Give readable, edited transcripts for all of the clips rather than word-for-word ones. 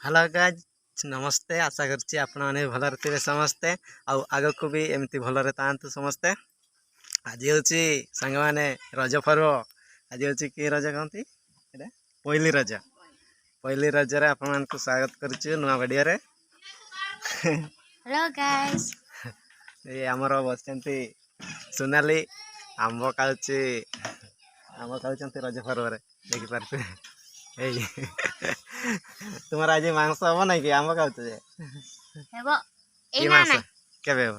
Hello guys नमस्ते आशा करछि आपण माने भलरे थिबे समस्ते आग को भी एमती भलरे तांतु समस्ते। आज होची संग माने रज पर्व। आज होची की रज कहंती एटा पहिली रज रे आपण मान को स्वागत करछि नुवा वीडियो रे। हेलो गाइस ये हमर बसचंती सोनाली आंबो खाउछि रज पर्व रे देखि पारते। तुम्हारा आज मांस हम ना कि आम खाऊ हेबो कि एना मांस ना केबे हो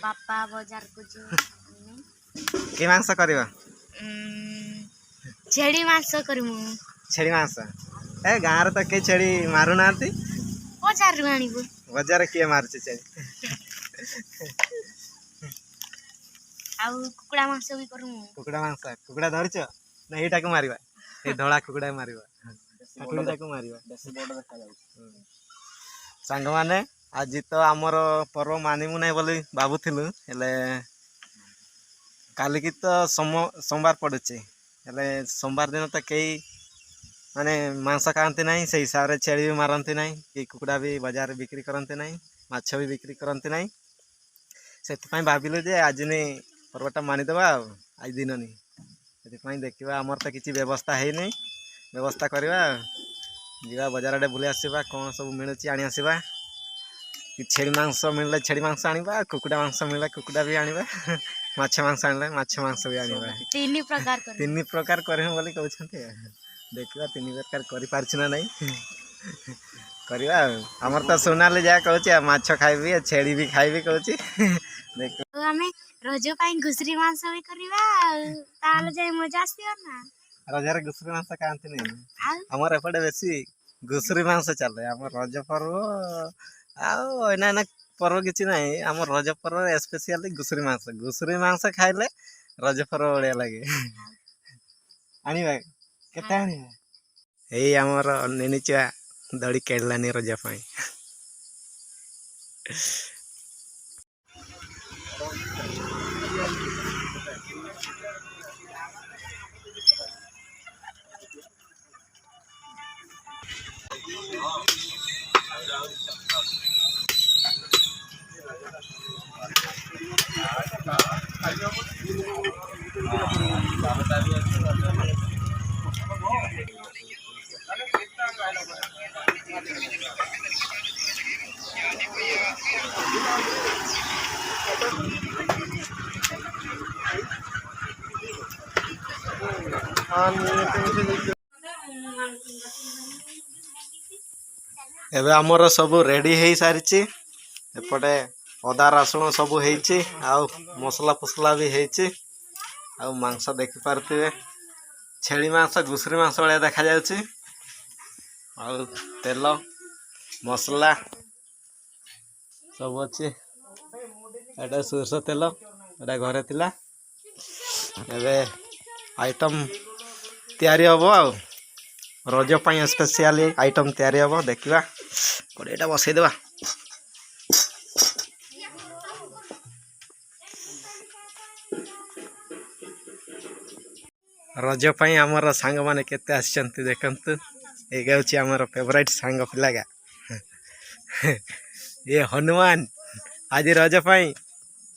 बापा बाजार को जो कि मांस करबा छेड़ी मांस करमु छेड़ी मांस ए गां रे तो के छेड़ी मारू नांती बाजार रू आनिबो बाजार के मारछ छेड़ी आ कुकुड़ा मांस भी करमु कुकुड़ा धरछ ना एटा को मारिबा ए धळा कुकुड़ा मारिबा ठाकुरटा को मारिबा देसी बड़ देखा जाउ संग माने आज तो आमर पर्व मानिमु नै बोली भाबुथिलु हेले काली की तो सोमवार पड़ुचे हेले सोमवार दिन तो कई माने मांस खाते ना से हिसाब से छेड़ी भी मारती ना कि कुकुड़ा भी बाजार बिक्री करते ना माछ भी बिक्री करते ना से भाविलु जे आज नहीं पर्वटा मानिदेवा आज दिन नहीं से देखा आमर तो किसी व्यवस्था है नहीं व्यवस्था करवा जीवा बाजार आड़े बुले आसवा कौन सब मिलूँ आनी आसवा कि छेड़ी मांस मिलले छेड़ी मांस आनिबा कुकुड़ा मांस मिलले कुकुड़ा भी आनिबा माछ मांस आनिले माछ मांस भी आनिबा तीन प्रकार करहु बोली कहउछन्ते देखिबा तीन प्रकार करि पारछि ना नहीं करबा हमर तो सोनाले जा कहउछि माछ खाइबी छेड़ी भी खाइबी कहउछि देख तो हमें रोजो पाई घुसरी मांस भी करबा ताले जाय मजा आसीयो ना रजर घुसरी मांस खाआंती नहीं हमर एपटे बेसी घुसरी मांस चले हमर रज पर्व आना पर्व किसी ना आम रज पर्व स्पेशली घुसरी मांस खाइले रज पर्व बढ़िया लगे आनिबा केते आनिबा एई हमर नेनी छुआ दड़ी केडलानी रज पाई एबे हमर सब रेडी हो सारी एपटे अदा रसुण सब हो मसला फसला भी हो मांस देखी पारे छेली मांस घुसरी मांस भाया देखा जाउछि तेल मसला सब अच्छे एटा सोरष तेल एटा घरे थिला एबे आइटम तैयारी हम आ रज पाई स्पेशली आइटम तैयारी हम देखा कड़ेटा बसईदेवा रज पाई आमर सांग माने केते आछंती देखंतु एगा होची आमर फेवरेट सांग पिलागा ये हनुमान आज रज पाई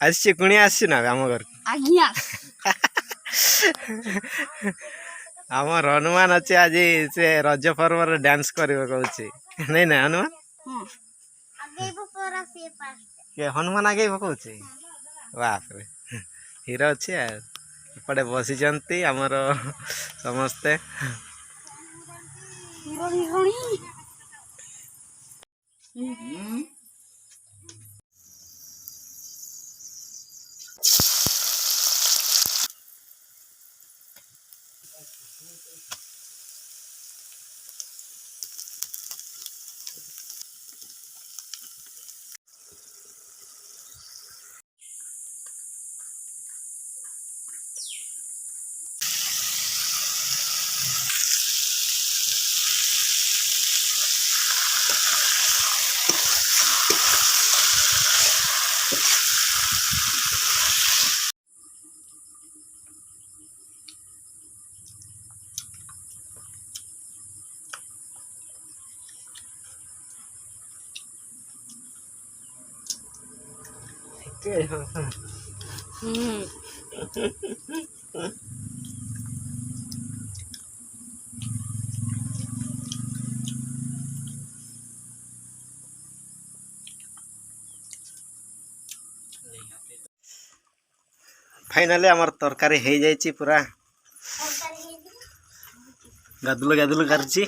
आसी कुणी आसी ना आम घर आज्ञा आमर हनुमान अच्छे आज से रज पर्व डांस करिवो कहूची नहीं ना हनुमान के हनुमान आगे कहूची बाप रे हीरो अच्छे एपटे बसी आमर समस्ते फाइनाली आमर तरकारी हो जाइए पूरा गादुल गादुल करची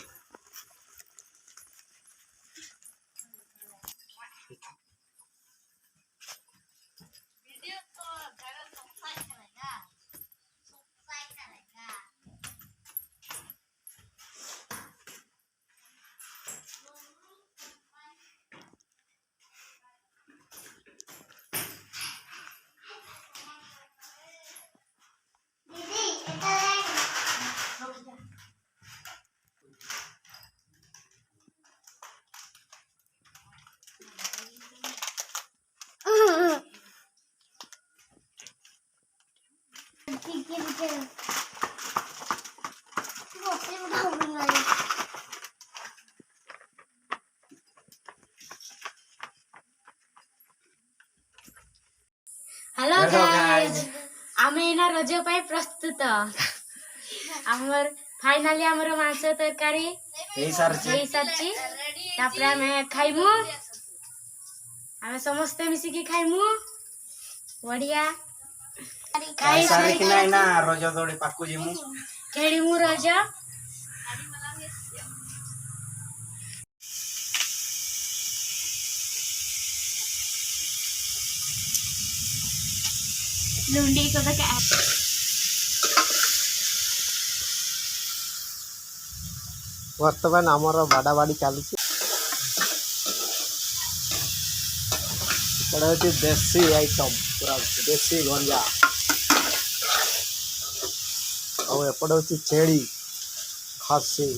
हेलो गाइस आमे एना रज पाई प्रस्तुत हमर फाइनली हमर मांस तरकारी यही सारची तापरे आमे खाइमु आमे समस्त मिसी की खाइमु बढ़िया खाई सारी कि ना रज दौड़ी पाकु जिमु खेलिमु रज लुंडी को तो क्या वर्तमान आमर बाड़ा बाड़ी चलुची देसी आइटम पूरा देसी गंजा और एपटे हूँ छेड़ी खासी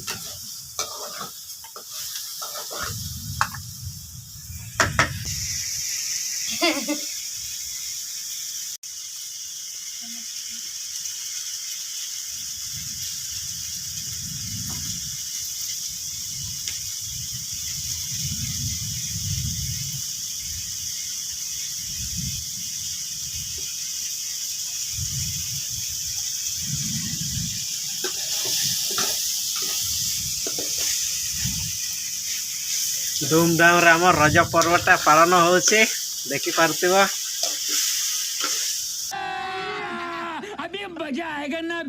धूमधाम रे आम रज पर्वटा पालन होचे देखि पारथिबो अभी मजा आएगा ना।